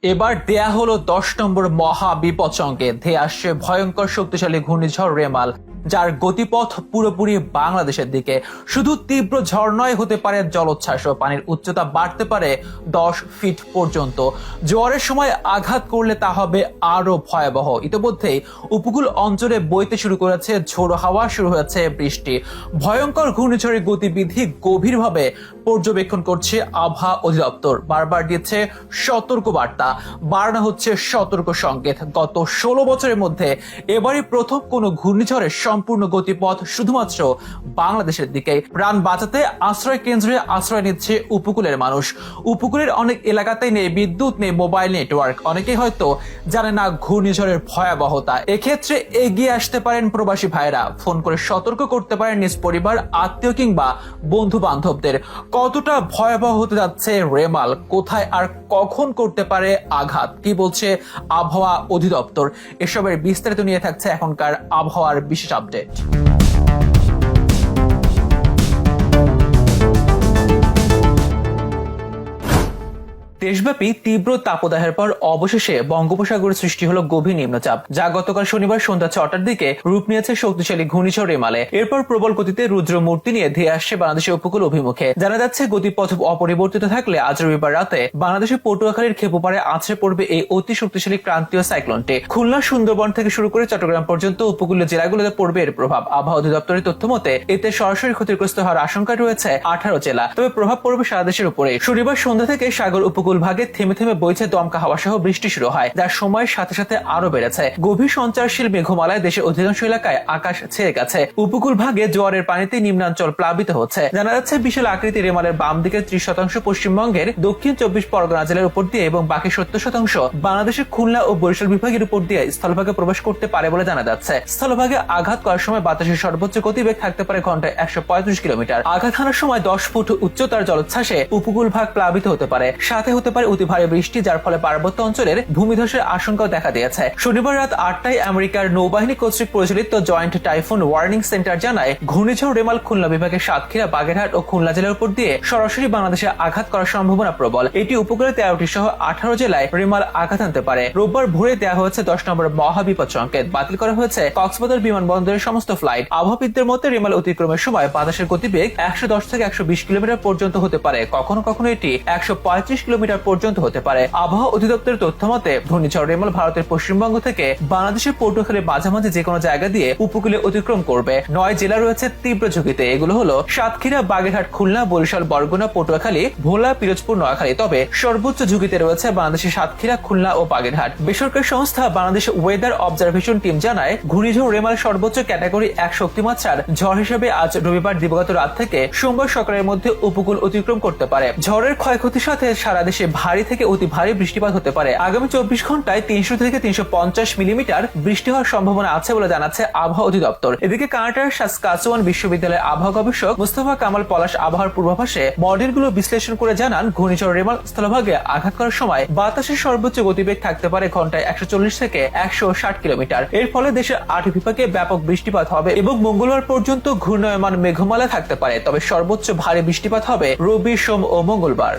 এবার দেয়া হলো 10 নম্বর মহা বিপদ সংকেত। ধেয়ে আসছে ভয়ঙ্কর শক্তিশালী ঘূর্ণিঝড় রেমাল, যার গতিপথ পুরোপুরি বাংলাদেশের দিকে। শুধু তীব্র ঝড় নয়, হতে পারে জলোচ্ছ্বাস ও পানির উচ্চতা বাড়তে পারে 10 ফিট পর্যন্ত। জোয়ারের সময় আঘাত করলে তা হবে আরো ভয়াবহ। ইতিমধ্যেই উপকূল অঞ্চলে বইতে শুরু করেছে ঝোড়ো হাওয়া, শুরু হয়েছে বৃষ্টি। ভয়ঙ্কর ঘূর্ণিঝড়ের গতিবিধি গভীরভাবে পর্যবেক্ষণ করছে আবহাওয়া অধিদপ্তর। বারবার দিচ্ছে সতর্ক বার্তা, বাড়ানো হচ্ছে সতর্ক সংকেত। গত 16 বছরের মধ্যে এবারই প্রথম কোন ঘূর্ণিঝড়ের সম্পূর্ণ গতিপথ শুধুমাত্র বাংলাদেশের দিকে। প্রাণ বাঁচাতে আশ্রয় কেন্দ্রে আশ্রয় নিচ্ছে উপকূলের মানুষ। উপকূলের অনেক এলাকাতেই নেই বিদ্যুৎ, নেই মোবাইল নেটওয়ার্ক। অনেকেই হয়তো জানে না ঘূর্ণিঝড়ের ভয়াবহতা। এক্ষেত্রে এগিয়ে আসতে পারেন প্রবাসী ভাইরা। ফোন করে সতর্ক করতে পারেন নিজ পরিবার, আত্মীয় কিংবা বন্ধু বান্ধবদের। কতটা ভয়াবহ হতে যাচ্ছে রেমাল, কোথায় আর কখন করতে পারে আঘাত, কি বলছে আবহাওয়া অধিদপ্তর, এসবের বিস্তারিত নিয়ে থাকছে এখনকার আবহাওয়ার বিশেষ আপডেট। দেশব্যাপী তীব্র তাপদাহের পর অবশেষে বঙ্গোপসাগরে সৃষ্টি হলো গভীর নিম্নচাপ, যা গতকাল শনিবার সন্ধ্যা 6টার দিকে রূপ নিয়েছে শক্তিশালী ঘূর্ণিঝড় রেমালে। এরপর প্রবল গতিতে রুদ্র মূর্তি নিয়ে ধেয়ে আসছে বাংলাদেশের উপকূল অভিমুখে। জানা যাচ্ছে গতিপথ অপরিবর্তিত থাকলে আজ রবিবার রাতে বাংলাদেশের পটুয়াখালীর খেপুপাড়ে আছড়ে পড়বে এই অতি শক্তিশালী ক্রান্তীয় সাইক্লোনটি। খুলনা, সুন্দরবন থেকে শুরু করে চট্টগ্রাম পর্যন্ত উপকূলীয় জেলাগুলোতে পড়বে এর প্রভাব। আবহাওয়া অধিদপ্তরের তথ্য মতে এতে সরাসরি ক্ষতিগ্রস্ত হওয়ার আশঙ্কা রয়েছে 18 জেলা। তবে প্রভাব পড়বে সারা দেশের উপরে। শনিবার সন্ধ্যা থেকে সাগর উপকূল ভাগে থেমে থেমে বইছে দমকা হাওয়া সহ বৃষ্টি শুরু হয়, যার সময়ের সাথে সাথে আরো বেড়েছে। গভীর সঞ্চারশীল মেঘমালায় দেশের অধিকাংশ এলাকায় আকাশ ছেয়ে গেছে। উপকূল ভাগে জোয়ারের পানিতে নিম্নাঞ্চল প্লাবিত হচ্ছে। জানা যাচ্ছে বিশাল আকৃতির রেমালের বাম দিকের 30% পশ্চিমবঙ্গের দক্ষিণ 24 পরগনা জেলার উপর দিয়ে এবং বাকি 70% বাংলাদেশের খুলনা ও বরিশাল বিভাগের উপর দিয়ে স্থলভাগে প্রবেশ করতে পারে বলে জানা যাচ্ছে। স্থলভাগে আঘাত করার সময় বাতাসের সর্বোচ্চ গতিবেগ থাকতে পারে ঘন্টায় 135 কিলোমিটার। আঘাত হানার সময় 10 ফুট উচ্চতার জলোচ্ছ্বাসে উপকূল ভাগ প্লাবিত হতে পারে। সাথে হতে পারে অতি ভারী বৃষ্টি, যার ফলে পার্বত্য অঞ্চলের ভূমিধসের আশঙ্কাও দেখা দিয়েছে। শনিবার রাত 8টায় আমেরিকার নৌবাহিনী কর্তৃক পরিচালিত জয়েন্ট টাইফুন ওয়ার্নিং সেন্টার জানায়, ঘূর্ণিঝড় রেমাল খুলনা বিভাগের সাতক্ষীরা, বাগেরহাট ও খুলনা জেলার উপর দিয়ে সরাসরি বাংলাদেশে আঘাত করার সম্ভাবনা প্রবল। এটি উপকূলে 13টি সহ 18 জেলায় রেমাল আঘাত আনতে পারে। রোববার ভোরে দেওয়া হয়েছে 10 নম্বর মহা বিপদ সংকেত। বাতিল করা হয়েছে কক্সবাজার বিমানবন্দরের সমস্ত ফ্লাইট। আবহাওয়াবিদদের মতে রেমাল অতিক্রমের সময় বাতাসের গতিবেগ 110 থেকে 120 কিলোমিটার পর্যন্ত হতে পারে। কখনো কখনো এটি 135 কিলোমিটার পর্যন্ত হতে পারে। আবহাওয়া অধিদপ্তরের তথ্য মতে ঘূর্ণিঝড় রেমাল ভারতের পশ্চিমবঙ্গ থেকে বাংলাদেশের পটুয়াখালীর মাঝামাঝি যে কোনো জায়গা দিয়ে উপকূলে অতিক্রম করবে। 9 জেলা রয়েছে তীব্র ঝুঁকিতে। এগুলো হলো সাতক্ষীরা, বাগেরহাট, খুলনা, বরিশাল, বরগুনা, পটুয়াখালী, ভোলা, পিরোজপুর, নোয়াখালী। তবে সর্বোচ্চ ঝুঁকিতে রয়েছে বাংলাদেশের সাতক্ষীরা, খুলনা ও বাগেরহাট। বেসরকারি সংস্থা বাংলাদেশ ওয়েদার অবজারভেশন টিম জানায়, ঘূর্ণিঝড় রেমাল সর্বোচ্চ ক্যাটাগরি 1 শক্তিমাত্রার ঝড় হিসেবে আজ রবিবার দিবাগত রাত থেকে সোমবার সকালের মধ্যে উপকূল অতিক্রম করতে পারে। ঝড়ের ক্ষয়ক্ষতির সাথে সারা দেশে ভারী থেকে অতি ভারী বৃষ্টিপাত হতে পারে। আগামী 24 ঘন্টায় 300 থেকে 350 মিলিমিটার বৃষ্টি হওয়ার সম্ভাবনা আছে বলে জানাচ্ছে আবহাওয়া অধিদপ্তর। এদিকে কানাডার সাসকাচুয়ান বিশ্ববিদ্যালয়ের আবহাওয়া গবেষক মুস্তাফা কামাল পলাশ আবহাওয়ার পূর্বাভাসে মডেলগুলো বিশ্লেষণ করে জানান, ঘূর্ণিঝড় রেমাল স্থলভাগে আঘাত করার সময় বাতাসের সর্বোচ্চ গতিবেগ থাকতে পারে ঘন্টায় 140 থেকে 160 কিলোমিটার। এর ফলে দেশের 8 বিভাগে ব্যাপক বৃষ্টিপাত হবে এবং মঙ্গলবার পর্যন্ত ঘূর্ণায়মান মেঘমালা থাকতে পারে। তবে সর্বোচ্চ ভারী বৃষ্টিপাত হবে রবি, সোম ও মঙ্গলবার।